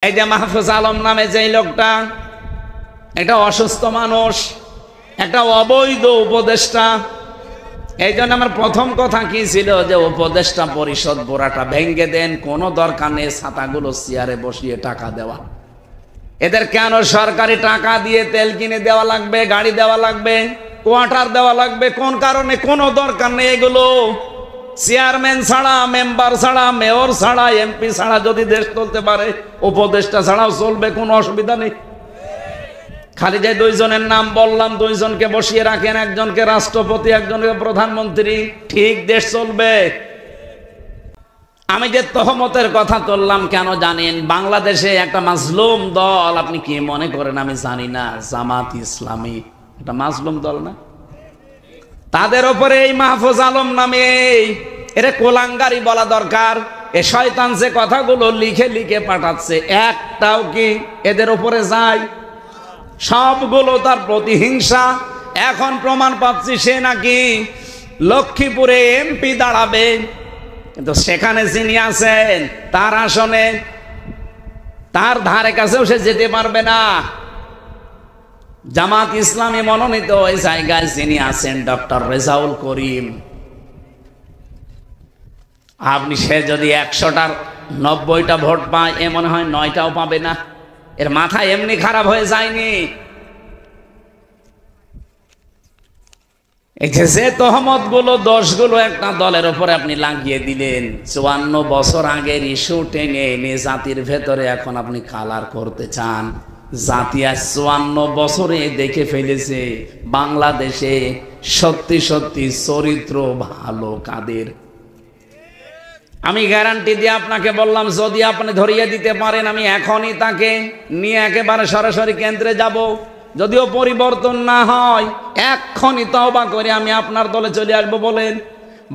এই যে মাহফুজ আলম নামে যেই লোকটা, একটা অসুস্থ মানুষ, একটা অবৈধ উপদেষ্টা। এই জন্য আমার প্রথম কথা কি ছিল যে উপদেষ্টা পরিষদ বোরাটা ভেঙ্গে দেন, কোনো দরকার নেই ছাতাগুলো চেয়ারে বসিয়ে টাকা দেওয়া। এদের কেন সরকারি টাকা দিয়ে তেল কিনে দেওয়া লাগবে, গাড়ি দেওয়া লাগবে, কোয়ার্টার দেওয়া লাগবে? কোন কারণে? কোনো দরকার নেই এগুলো। চেয়ারম্যান ছাড়া, মেম্বার ছাড়া, মেয়র ছাড়া, এমপি ছাড়া যদি দেশ চলতে পারে, উপদেষ্টা ছাড়াও চলবে, কোনো অসুবিধা নেই। খালি যে দুইজনের নাম বললাম, দুইজনকে বসিয়ে রাখেন, একজনকে রাষ্ট্রপতি, একজনকে প্রধানমন্ত্রী, ঠিক দেশ চলবে। আমি যে তহমতের কথা তুললাম কেন জানেন? বাংলাদেশে একটা মাজলুম দল, আপনি কি মনে করেন আমি জানি না, জামাত ইসলামী একটা মাজলুম দল না? তাদের উপরে এই মাহফুজ আলম নামে এরা কোলাঙ্গারি বলা দরকার। এ শয়তান যে কথাগুলো লিখে লিখে পাঠাচ্ছে, একটাও কি এদের উপরে যায়? সবগুলো তার প্রতিহিংসা। এখন প্রমাণ পাচ্ছি সে নাকি লক্ষ্মীপুরে এমপি দাঁড়াবে, কিন্তু সেখানে যিনি আছেন তার আসনে, তার ধারে কাছেও সে যেতে পারবে না। জামাত ইসলামী মনোনীত ওই জায়গায় যিনি আছেন ডক্টর রেজাউল করিম, আপনি সে যদি 100টার 90টা ভোট পায়, এ মনে হয় 9টাও পাবে না। এর মাথা এমনি খারাপ হয়ে যায়নি। এই যে তহমত গুলো, দোষগুলো একটা দলের উপরে আপনি লাগিয়ে দিলেন, 54 বছর আগের ইস্যু টেনে এনে জাতির ভেতরে এখন আপনি কালার করতে চান। জাতি আজ 54 বছরে দেখে ফেলেছে বাংলাদেশে সত্যি সত্যি চরিত্র ভালো কাদের। আমি গ্যারান্টি দিয়ে আপনাকে বললাম, যদি আপনি ধরিয়ে দিতে পারেন, আমি এখনই তাকে নিয়ে একেবারে সরাসরি কেন্দ্রে যাব। যদিও পরিবর্তন না হয়, এক্ষুনি তওবা করে আমি আপনার দলে চলে আসবো। বলেন,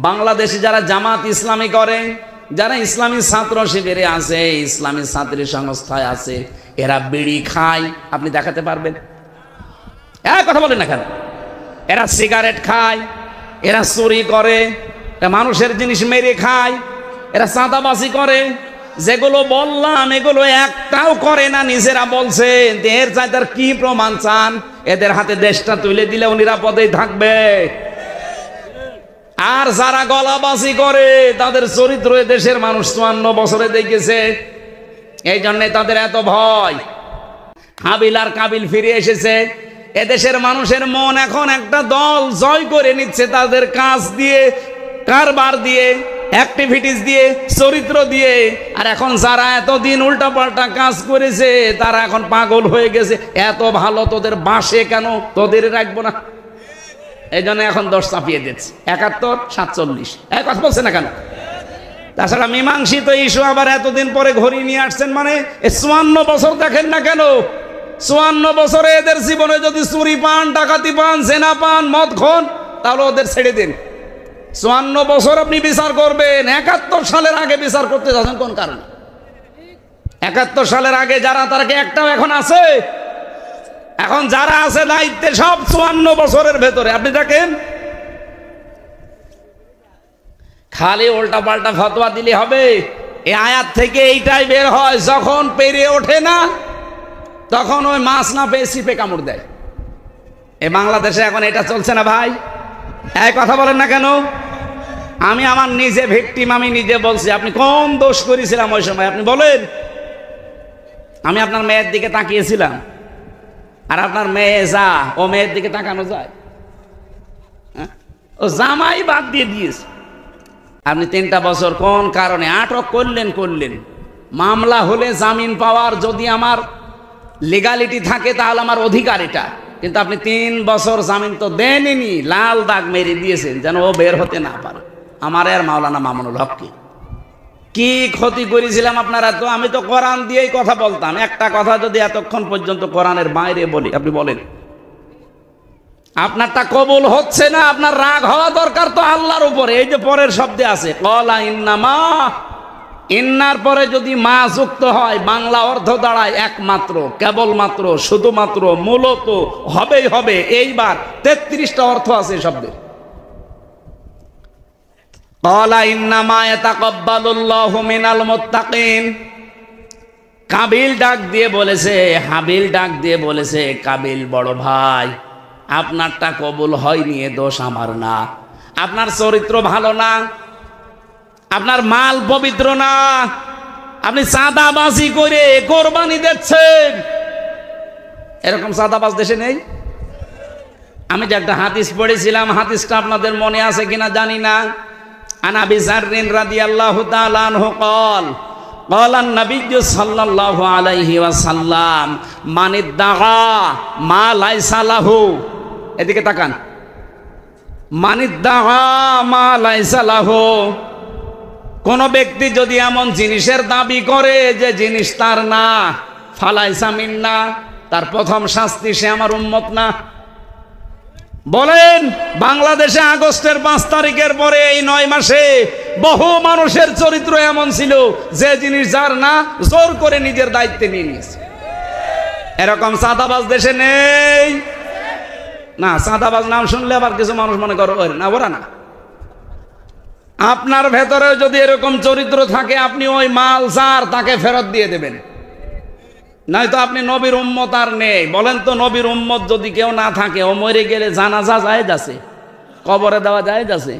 বাংলাদেশে যারা জামাত ইসলামী করে, যারা ইসলামী ছাত্র শিবিরে আছে, ইসলামী ছাত্রী সংস্থায় আছে, এরা বিড়ি খায়, আপনি দেখাতে পারবেন? কথা বলেন না কেন? এরা সিগারেট খায়, এরা চুরি করে, মানুষের জিনিস মেরে খায়, এরা চাঁদাবাজি করে। যেগুলো বললাম এগুলো একটাও করে না, নিজেরা বলছে। এর চাইতে আর কি প্রমাণ চান? এদের হাতে দেশটা তুলে দিলেও নিরাপদেই থাকবে। আর যারা গলাবাজি করে, তাদের চরিত্র দেশের মানুষ 54 বছরে দেখেছে। এই জন্যে তাদের এত ভয়। হাবিল আর কাবিল ফিরে এসেছে। এদেশের মানুষের মন এখন একটা দল জয় করে নিচ্ছে, তাদের কাজ দিয়ে, কারবার দিয়ে, অ্যাক্টিভিটিস দিয়ে, চরিত্র দিয়ে। আর এখন যারা এতদিন উল্টাপাল্টা কাজ করেছে, তারা এখন পাগল হয়ে গেছে। এত ভালো তোদের বাসে কেন, তোদের রাখবো না। এই জন্য এখন 10 চাপিয়ে দিচ্ছে, 71, 47 কথা বলছে না কেন? তাছাড়া মীমাংসিত ইস্যু আবার এতদিন পরে ঘড়ি নিয়ে আসছেন, মানে 54 বছর দেখেন না কেন? 54 বছরে এদের জীবনে যদি চুরি পান, ডাকাতি পান, জেনা পান, মদ খান, তাহলে ওদের ছেড়ে দিন। 54 বছর আপনি বিচার করবেন, 71 সালের আগে বিচার করতে যাচ্ছেন কোন কারণে? 71 সালের আগে যারা, তারা কি একটাও এখন আছে? এখন যারা আছে দায়িত্বে, সব 54 বছরের ভেতরে। আপনি দেখেন, খালি উল্টা পাল্টা ফতোয়া দিলে হবে? এই আয়াত থেকে এইটাই বের হয়, যখন পেরে ওঠে না তখন ওই মাছ না পেয়ে ছিপে কামড় দেয়। এই বাংলাদেশে এখন এটা চলছে না ভাই? এই কথা বলেন না কেন? আমি আমার নিজে ভিকটিম, আমি নিজে বলছি। আপনি কোন দোষ করেছিলাম ওই সময় আপনি বলেন? আমি আপনার মেয়ের দিকে তাকিয়েছিলাম, আর আপনার মেয়ে যা, ও মেয়ের দিকে তাকানো যায়? ও জামাই বাদ দিয়ে দিয়েছে। আপনি 3টা বছর কোন কারণে আটক করলেন? মামলা হলে জামিন পাওয়ার যদি আমার লিগালিটি থাকে, তাহলে আমার অধিকার এটা। কিন্তু আপনি 3 বছর জামিন তো দেননি, লাল দাগ মেরে দিয়েছেন যেন ও বের হতে না পারে। আমার আর মাওলানা মামুনুল হককে কি ক্ষতি করেছিলাম আপনারা? তো আমি তো কোরআন দিয়েই কথা বলতাম। একটা কথা যদি এতক্ষণ পর্যন্ত কোরআনের বাইরে বলি, আপনি বলেন আপনারটা কবুল হচ্ছে না, আপনার রাগ হওয়া দরকার তো আল্লাহর উপরে। এই যে পরের শব্দে আছে ক্বালা ইন্নামা, ইন্নার পরে যদি মা যুক্ত হয়, বাংলা অর্থ দাঁড়ায় একমাত্র, কেবলমাত্র, শুধুমাত্র, মূলত, হবেই হবে। এইবার 33টা অর্থ আছে শব্দের। ক্বালা ইন্নামা ইয়াতাকাব্বালুল্লাহু মিনাল মুত্তাকিন, কাবিল ডাক দিয়ে বলেছে, হাবিল ডাক দিয়ে বলেছে, কাবিল বড় ভাই, আপনারটা কবুল হয়নি, এ দোষ আমার না। আপনার চরিত্র ভালো না, আপনার মাল পবিত্র না, আপনি চাঁদাবাজি করে কোরবানি দিচ্ছেন। এরকম চাঁদাবাজ দেশে নেই। আমি যে একটা হাদিস পড়েছিলাম, হাদিসটা আপনাদের মনে আছে কিনা জানি না। আন আবি যাররিন রাদিয়াল্লাহু তাআলা আনহু قال قال النبي صلى الله عليه وسلم من ادعى ما ليس له, এদিকে তাকান, من ادعى ما ليس له, কোন ব্যক্তি যদি এমন জিনিসের দাবি করে যে জিনিস তার না, ফালাইসা মিন্না, তার প্রথম শাস্তি সে আমার উম্মত না। বলেন, বাংলাদেশে আগস্টের 5 তারিখের পরে এই 9 মাসে বহু মানুষের চরিত্র এমন ছিল যে জিনিস যার না জোর করে নিজের দায়িত্বে নিয়ে নিয়েছে। এরকম চাঁদাবাজ দেশে নেই না। চাঁদাবাজ নাম শুনলে আবার কিছু মানুষ মনে করে না, ওরা না। আপনার ভেতরে যদি এরকম চরিত্র থাকে, আপনি ওই মাল যার তাকে ফেরত দিয়ে দেবেন, নয়তো আপনি নবীর উম্মত আর নেই। বলেন তো, নবীর উম্মত যদি কেউ না থাকে, ও মরে গেলে জানাজা জায়েজ আছে, কবরে দেওয়া জায়েজ আছে।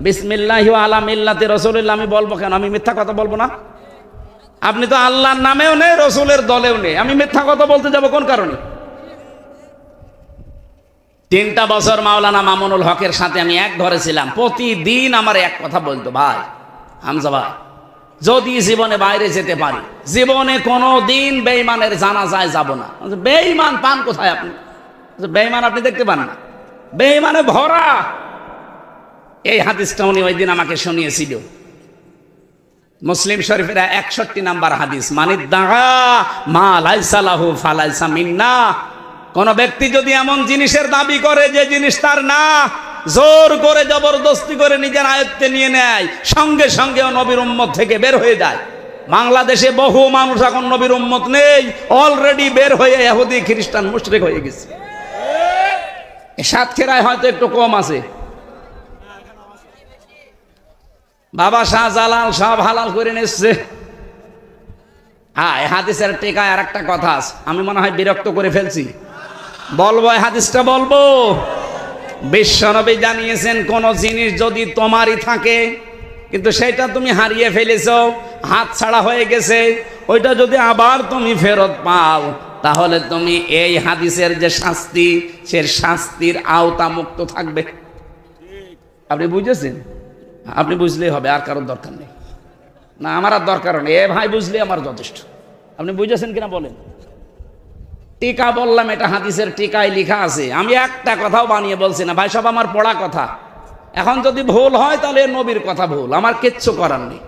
বিসমিল্লাহি ওয়া আলা মিল্লাতি রাসূলিল্লাহ আমি বলবো কেন? আমি মিথ্যা কথা বলবো না? আপনি তো আল্লাহর নামেও নেই, রসুলের দলেও নেই, আমি মিথ্যা কথা বলতে যাব কোন কারণে? 3টা বছর মাওলানা মামুনুল হকের সাথে আমি এক ঘরে ছিলাম। প্রতিদিন আমার এক কথা বলতো, ভাই হামজা ভাই, যদি জীবনে বাইরে যেতে পারি, জীবনে কোনো দিন বেঈমানের জানাজায় যাব না। বেঈমান পান কোথায় আপনি? বেঈমান আপনি দেখতে পান না, বেঈমানে ভরা। এই হাদিসটা উনি ওই দিন আমাকে শুনিয়েছিল। মুসলিম শরীফের 61 নাম্বার হাদিস, মানিদ্দাগা মা লাইসা লাহু ফালাইসা মিন্না। কোন ব্যক্তি যদি এমন জিনিসের দাবি করে যে জিনিস তার না, জোর করে জবরদস্তি করে নিজের আয়ত্তে নিয়ে নেয়, সঙ্গে সঙ্গে নবীর উম্মত থেকে বের হয়ে যায়। বাংলাদেশে বহু মানুষ এখন নবীর উম্মত নেই, অলরেডি বের হয়ে ইহুদি খ্রিস্টান মুশরিক হয়ে গেছে। সাতক্ষীরায় হয়তো একটু কম আছে। বাবা শাহজালাল সব হালাল করে নিচ্ছে। হ্যাঁ, এই হাদিসের টিকায় আর একটা কথা আছে, আমি মনে হয় বিরক্ত করে ফেলছি, বলবো এই হাদিসটা বলবো। বিশ্বনবী জানিয়েছেন, কোন জিনিস যদি তোমারই থাকে কিন্তু সেটা তুমি হারিয়ে ফেলেছো, হাত ছাড়া হয়ে গেছে, ওইটা যদি আবার তুমি ফেরত পাও, তাহলে তুমি এই হাদিসের যে শাস্তি, সে শাস্তির আওতা মুক্ত থাকবে। আপনি বুঝেছেন? আপনি বুঝলেই হবে, আর কারোর দরকার নেই। না, আমার আর দরকার নেই, এ ভাই বুঝলে আমার যথেষ্ট। আপনি বুঝেছেন কিনা বলেন? টিকা বললাম, এটা হাদিসের টিকায় লেখা আছে, আমি একটা কথাও বানিয়ে বলছি না ভাই, সব আমার পড়া কথা। এখন যদি ভুল হয় তাহলে নবীর কথা ভুল, আমার কিচ্ছু করার নেই।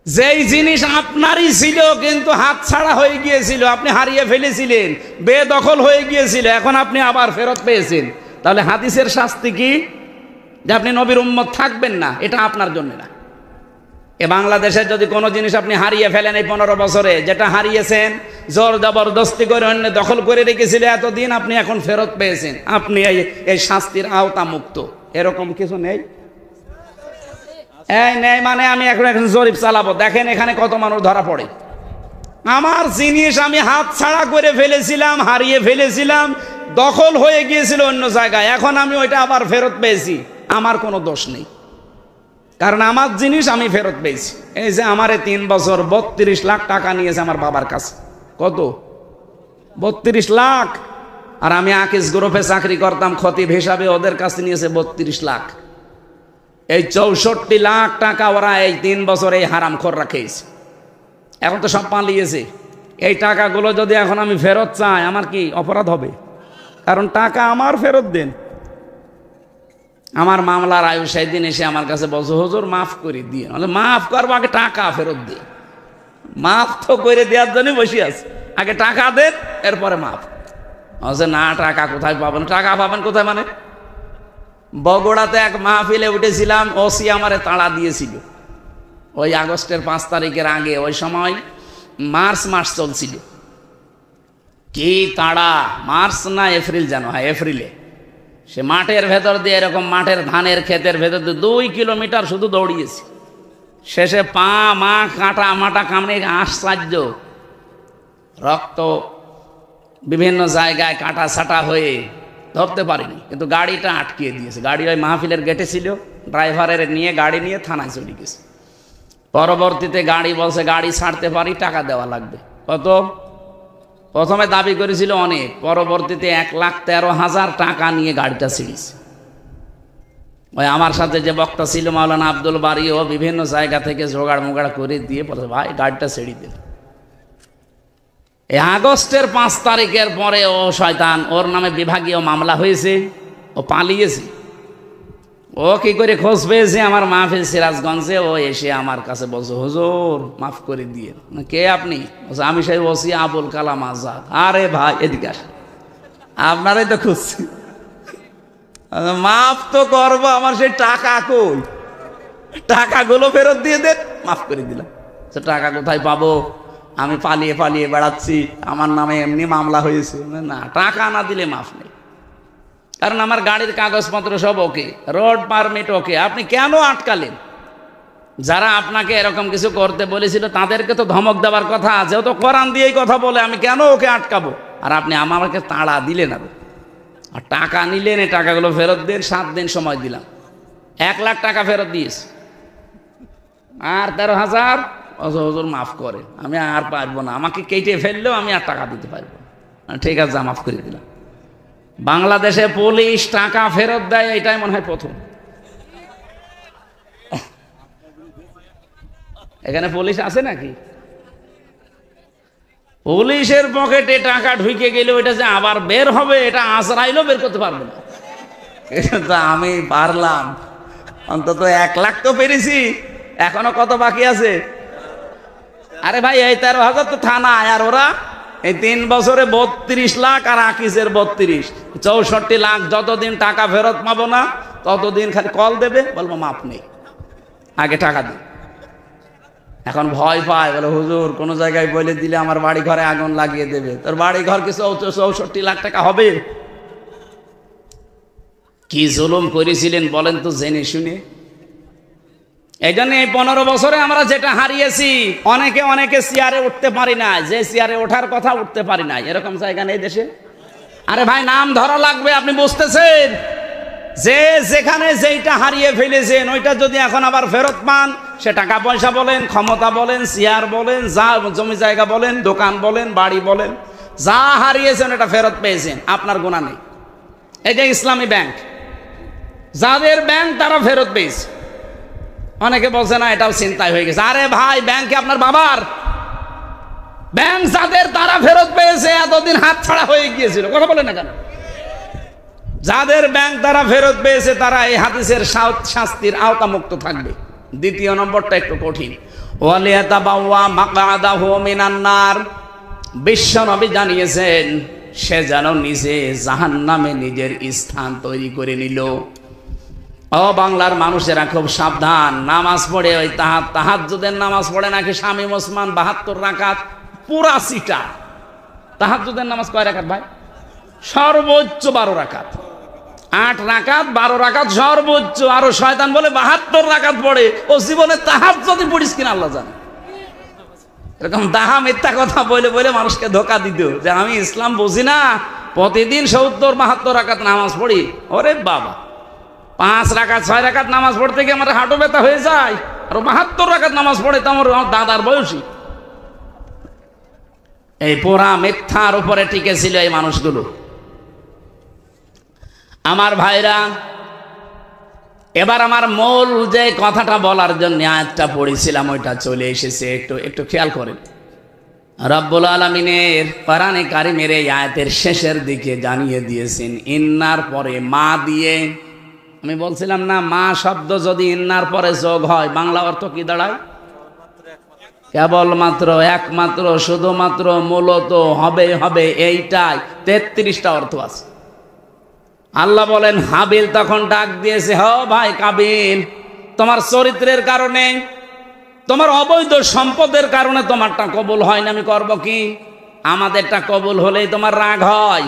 যেই জিনিস আপনারই ছিল কিন্তু হাত ছাড়া হয়ে গিয়েছিল, আপনি হারিয়ে ফেলেছিলেন, বেদখল হয়ে গিয়েছিল, এখন আপনি আবার ফেরত পেয়েছেন, তাহলে হাদিসের শাস্তি কি? যে আপনি নবীর উম্মত থাকবেন না, এটা আপনার জন্য না। এ বাংলাদেশে যদি কোনো জিনিস আপনি হারিয়ে ফেলেন এই 15 বছরে, যেটা হারিয়েছেন জোর জবরদস্তি করে অন্য দখল করে রেখেছিলেন এতদিন, আপনি এখন ফেরত পেয়েছেন, আপনি এই শাস্তির আওতা মুক্ত। এরকম কিছু নেই? এই নেই মানে আমি এখন জরিপ চালাবো, দেখেন এখানে কত মানুষ ধরা পড়ে। আমার জিনিস আমি হাত ছাড়া করে ফেলেছিলাম, হারিয়ে ফেলেছিলাম, দখল হয়ে গিয়েছিল অন্য জায়গায়, এখন আমি ওইটা আবার ফেরত পেয়েছি, আমার কোনো দোষ নেই, কারণ আমার জিনিস আমি ফেরত পেয়েছি। এই যে আমারে 3 বছর 32 লাখ টাকা নিয়েছে আমার বাবার কাছে। কত? 32 লাখ। আর আমি আকিস গ্রুপে চাকরি করতাম খতিব হিসাবে, ওদের কাছে নিয়েছে 32 লাখ। এই 64 লাখ টাকা ওরা এই 3 বছর এই হারামখোর রাখেছে। এখন তো সব পালিয়েছে। এই টাকাগুলো যদি এখন আমি ফেরত চাই, আমার কি অপরাধ হবে? কারণ টাকা আমার ফেরত দেন। আমার মামলার আয়ু সেদিন এসে আমার কাছে বলছে, হুজুর মাফ করে দিয়ে, মাফ করবো, আগে টাকা ফেরত দিয়ে। মাফ তো করে দেওয়ার জন্য বসে আছে, আগে টাকা দেন এরপরে মাফ। বলছে না, টাকা কোথায় পাবেন? টাকা পাবেন কোথায় মানে? বগুড়াতে এক মাহফিলে উঠেছিলাম, ওসি আমারে তাড়া দিয়েছিল ওই আগস্টের 5 তারিখের আগে। ওই সময় মার্চ মাস চলছিল। কি তাড়া! মার্চ না এপ্রিল যেন, হ্যাঁ এপ্রিলে। সে মাঠের ভেতর দিয়ে, এরকম মাঠের ধানের ক্ষেতের ভেতর দিয়ে 2 কিলোমিটার শুধু দৌড়িয়েছি। শেষে পা মা কাটা মাটা কামড়ে আশ্চর্য, রক্ত বিভিন্ন জায়গায় কাটা ছাটা হয়ে ধরতে পারিনি, কিন্তু গাড়িটা আটকিয়ে দিয়েছে। গাড়ি ওই মাহফিলের গেটে ছিল, ড্রাইভারের নিয়ে গাড়ি নিয়ে থানায় চলে গেছে। পরবর্তীতে গাড়ি বলছে গাড়ি ছাড়তে পারি, টাকা দেওয়া লাগবে। কত? প্রথমে দাবি করেছিল অনেক, পরবর্তীতে 1,13,000 টাকা নিয়ে গাড়িটা ছিঁড়েছে। ওই আমার সাথে যে বক্তা ছিল মাওলানা আব্দুল বারী, ও বিভিন্ন জায়গা থেকে জোগাড় মোগাড় করে দিয়ে বলছে ভাই গাড়িটা ছেড়ে দিন। এই আগস্টের 5 তারিখের পরে ও শয়তান, ওর নামে বিভাগীয় মামলা হয়েছে, ও পালিয়েছে। ও কি করে খোঁজ পেয়েছে আমার মাহফিল সিরাজগঞ্জে, ও এসে আমার কাছে বলছে হুজুর মাফ করে দিয়ে। কে আপনি? আমি সেই ওসি আবুল কালাম আজাদ। আরে ভাই এদিকে আসেন, আপনারাই তো খুঁজছি, মাফ তো করবো, আমার সেই টাকা কই? টাকাগুলো ফেরত দিয়ে দেন, মাফ করে দিলাম। টাকা কোথায় পাবো? আমি পালিয়ে পালিয়ে বেড়াচ্ছি, আমার নামে এমনি মামলা হয়েছে। না, টাকা না দিলে মাফ নেই, কারণ আমার গাড়ির কাগজপত্র সব ওকে, রোড পারমিট ওকে। আপনি কেন আটকালেন? যারা আপনাকে এরকম কিছু করতে বলেছিল তাদেরকে তো ধমক দেওয়ার কথা, যেহেতু কোরআন দিয়েই কথা বলে, আমি কেন ওকে আটকাবো? আর আপনি আমাকে তাড়া দিলেন না, আর টাকা নিলেন, এই টাকাগুলো ফেরত দেন। 7 দিন সময় দিলাম, 1 লাখ টাকা ফেরত দিয়েছে। আর 13,000 হুজুর মাফ করে, আমি আর পারবো না, আমাকে কেটে ফেললেও আমি আর টাকা দিতে পারবো না। ঠিক আছে, মাফ করে দিলাম। বাংলাদেশে পুলিশ টাকা ফেরত দেয়, এটাই মনে হয় প্রথম। এখানে পুলিশ আছে নাকি? পুলিশের পকেটে টাকা ঢুকে গেলে ওইটা যে আবার বের হবে, এটা আজরাইলও বের করতে পারবে না। আমি পারলাম, অন্তত 1 লাখ তো পেরেছি, এখনো কত বাকি আছে? আরে ভাই এই 13,000 তো থানায়, আর ওরা এই 3 বছরে 32 লাখ, আর আকিজের 32, 64 লাখ। যতদিন টাকা ফেরত পাবো না ততদিন খালি কল দেবে, বলবো মাপ নেই, আগে টাকা দিই। এখন ভয় পায়, বলে হুজুর কোন জায়গায় বলে দিলে আমার বাড়ি ঘরে আগুন লাগিয়ে দেবে। তোর বাড়ি ঘর কি 64 লাখ টাকা হবে? কি জুলুম করেছিলেন বলেন তো জেনে শুনে। এই জন্য এই 15 বছরে আমরা যেটা হারিয়েছি, অনেকে চেয়ারে উঠতে পারি না, যে চেয়ারে ওঠার কথা উঠতে পারি না, এরকম জায়গা নেই দেশে। আরে ভাই নাম ধরা লাগবে, আপনি বুঝতেছেন? যে যেখানে যেইটা হারিয়ে ফেলেছেন, ওইটা যদি এখন আবার ফেরত পান, সে টাকা পয়সা বলেন, ক্ষমতা বলেন, চেয়ার বলেন, যা জমি জায়গা বলেন, দোকান বলেন, বাড়ি বলেন, যা হারিয়েছেন এটা ফেরত পেয়েছেন, আপনার গুনাহ নেই। এই যে ইসলামী ব্যাংক, যাদের ব্যাংক তারা ফেরত পেয়েছে। অনেকে বলছে না এটাও চিন্তায় হয়ে গেছে। আরে ভাই ব্যাংকে আপনার বাবার ব্যাংক, যাদের তারা ফেরত পেয়েছে, এতদিন হাত ছাড়া হয়ে গিয়েছিল। কথা বলেন না কেন? যাদের ব্যাংক তারা ফেরত পেয়েছে, তারা এই হাদিসের শাস্তির আওতামুক্ত থাকবে। দ্বিতীয় নম্বরটা একটু কঠিন। ওয়ালিয়াতাবাওয়া মাকআদাহু মিনান নার, বিশ্বনবী জানিয়েছেন সে যেন নিজে জাহান্নামে নিজের স্থান তৈরি করে নিল। ও বাংলার মানুষেরা খুব সাবধান, নামাজ পড়ে ওই তাহাজ্জুদের নামাজ পড়ে নাকি শামীম ওসমান 72 রাকাত, পুরা সিটা। তাহাজ্জুদের নামাজ কয় রাকাত ভাই? সর্বোচ্চ 12 রাকাত। 8 রাকাত 12 রাকাত সর্বোচ্চ। আরো শয়তান বলে 72 রাকাত পড়ে, ও জীবনে তাহাজ্জুদই পড়িস কিনা আল্লাহ জানে। এরকম দাহা মিথ্যা কথা বলে বলে মানুষকে ধোকা দিত যে আমি ইসলাম বুঝি না, প্রতিদিন 70-72 রাকাত নামাজ পড়ি। ওরে বাবা, 5 রাকাত 6 রাকাত নামাজ পড়তে গিয়ে আমার হাঁটু ব্যথা হয়ে যায়, আর 72 রাকাত নামাজ পড়ে তো আমার দাদার বয়সী। এই পোড়া মিথ্যার উপরে টিকে ছিল এই মানুষগুলো। আমার ভাইরা, এবার আমার মূল যে কথাটা বলার জন্য আয়াতটা পড়েছিলাম ওইটা চলে এসেছে, একটু খেয়াল করেন। রব্বুল আলামিনের কোরআনে কারিমের এই আয়াতের শেষের দিকে জানিয়ে দিয়েছেন ইন্নার পরে মা দিয়ে। আমি বলছিলাম না, মা শব্দ যদি ইন্নার পরে যোগ হয় বাংলা অর্থ কি দাঁড়ায়? কেবলমাত্র, একমাত্র, শুধুমাত্র, মূলত, হবে, হবে, এইটাই 33টা অর্থ আছে। আল্লাহ বলেন হাবিল তখন ডাক দিয়েছে, হ ভাই কাবিল, তোমার চরিত্রের কারণে, তোমার অবৈধ সম্পদের কারণে তোমারটা কবুল হয় না, আমি করব কি? আমাদেরটা কবুল হলেই তোমার রাগ হয়।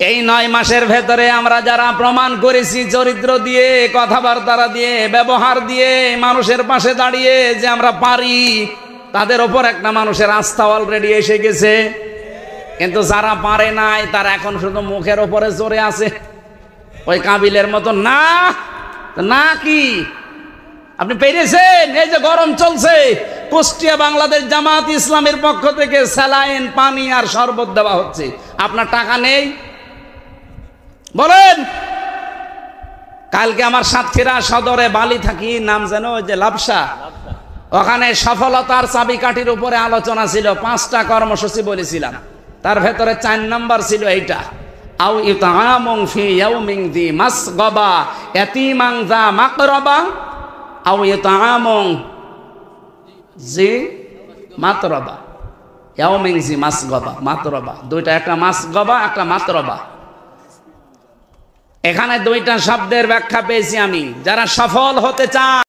এই 9 মাসের ভেতরে আমরা যারা প্রমাণ করেছি চরিত্র দিয়ে, কথাবার্তা দিয়ে, ব্যবহার দিয়ে, মানুষের পাশে দাঁড়িয়ে যে আমরা পারি, তাদের ওপর একটা মানুষের আস্থা অলরেডি এসে গেছে। কিন্তু যারা পারে নাই তারা এখন শুধু মুখের ওপরে চড়ে আছে, ওই কাবিলের মতো। না না, কি আপনি পেরেছেন? এই যে গরম চলছে, কুষ্টিয়া বাংলাদেশ জামাত ইসলামের পক্ষ থেকে স্যালাইন, পানি আর শরবত দেওয়া হচ্ছে, আপনার টাকা নেই? বলেন। কালকে আমার সাতক্ষীরা সদরে বালি থাকি, নাম যেন ওই যে লাভসা, ওখানে সফলতার চাবিকাঠির উপরে আলোচনা ছিল। 5টা কর্মসূচি বলেছিলাম, তার ভেতরে 4 নম্বর ছিল এইটা, আও ইতআমুন ফি ইয়াউমিন যি মাসগাবা ইয়াতীমান যা মাকরাবা আও ইতআমুন জি মাতরাবা, ইয়াউমিন জি মাসগাবা মাতরাবা, দুইটা, একটা মাসগাবা একটা মাতরাবা। এখানে 2টা শব্দের ব্যাখ্যা পেয়েছি আমি। যারা সফল হতে চান